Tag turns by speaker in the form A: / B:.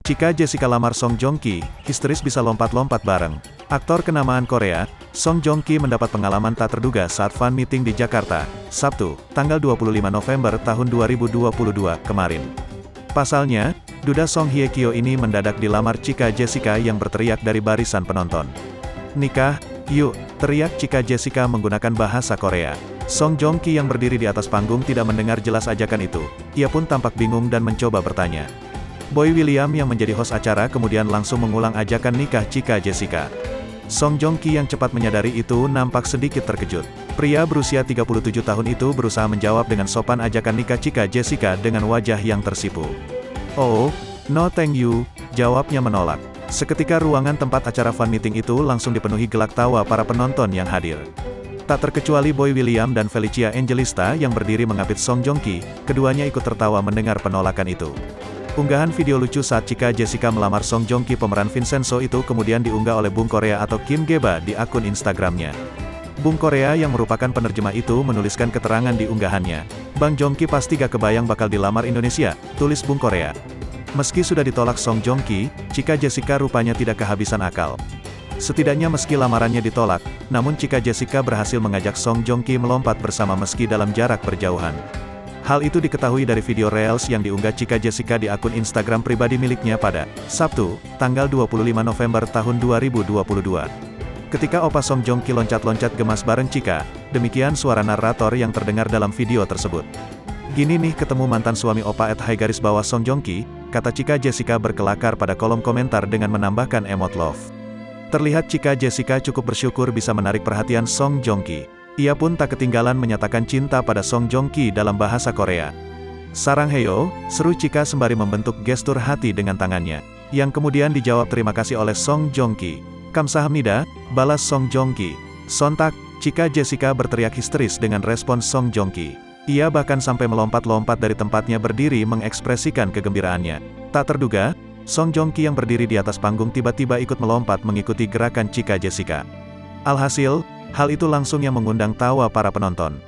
A: Jika Jessica lamar Song Joong Ki, histeris bisa lompat-lompat bareng. Aktor kenamaan Korea, Song Joong Ki mendapat pengalaman tak terduga saat fan meeting di Jakarta, Sabtu, tanggal 25 November tahun 2022 kemarin. Pasalnya, duda Song Hye Kyo ini mendadak dilamar Chika Jessica yang berteriak dari barisan penonton. "Nikah, yuk!" teriak Chika Jessica menggunakan bahasa Korea. Song Joong Ki yang berdiri di atas panggung tidak mendengar jelas ajakan itu. Ia pun tampak bingung dan mencoba bertanya. Boy William yang menjadi host acara kemudian langsung mengulang ajakan nikah Chika Jessica. Song Joong Ki yang cepat menyadari itu nampak sedikit terkejut. Pria berusia 37 tahun itu berusaha menjawab dengan sopan ajakan nikah Chika Jessica dengan wajah yang tersipu. "Oh, no thank you," jawabnya menolak. Seketika ruangan tempat acara fan meeting itu langsung dipenuhi gelak tawa para penonton yang hadir. Tak terkecuali Boy William dan Felicia Angelista yang berdiri mengapit Song Joong Ki, keduanya ikut tertawa mendengar penolakan itu. Unggahan video lucu saat Chika Jessica melamar Song Joong Ki pemeran Vincenzo itu kemudian diunggah oleh Bung Korea atau Kim Geba di akun Instagramnya. Bung Korea yang merupakan penerjemah itu menuliskan keterangan di unggahannya. "Bang Joong Ki pasti gak kebayang bakal dilamar Indonesia," tulis Bung Korea. Meski sudah ditolak Song Joong Ki, Chika Jessica rupanya tidak kehabisan akal. Setidaknya meski lamarannya ditolak, namun Chika Jessica berhasil mengajak Song Joong Ki melompat bersama meski dalam jarak berjauhan. Hal itu diketahui dari video Reels yang diunggah Chika Jessica di akun Instagram pribadi miliknya pada Sabtu, tanggal 25 November tahun 2022. Ketika Opa Song Joong Ki loncat-loncat gemas bareng Chika, demikian suara narator yang terdengar dalam video tersebut. "Gini nih ketemu mantan suami Opa @Song Joong Ki," kata Chika Jessica berkelakar pada kolom komentar dengan menambahkan emot love. Terlihat Chika Jessica cukup bersyukur bisa menarik perhatian Song Joong Ki. Ia pun tak ketinggalan menyatakan cinta pada Song Joong Ki dalam bahasa Korea. "Saranghaeyo," seru Chika sembari membentuk gestur hati dengan tangannya, yang kemudian dijawab terima kasih oleh Song Joong Ki. "Kamsahamnida," balas Song Joong Ki. Sontak, Chika Jessica berteriak histeris dengan respons Song Joong Ki. Ia bahkan sampai melompat-lompat dari tempatnya berdiri mengekspresikan kegembiraannya. Tak terduga, Song Joong Ki yang berdiri di atas panggung tiba-tiba ikut melompat mengikuti gerakan Chika Jessica. Alhasil, hal itu langsung yang mengundang tawa para penonton.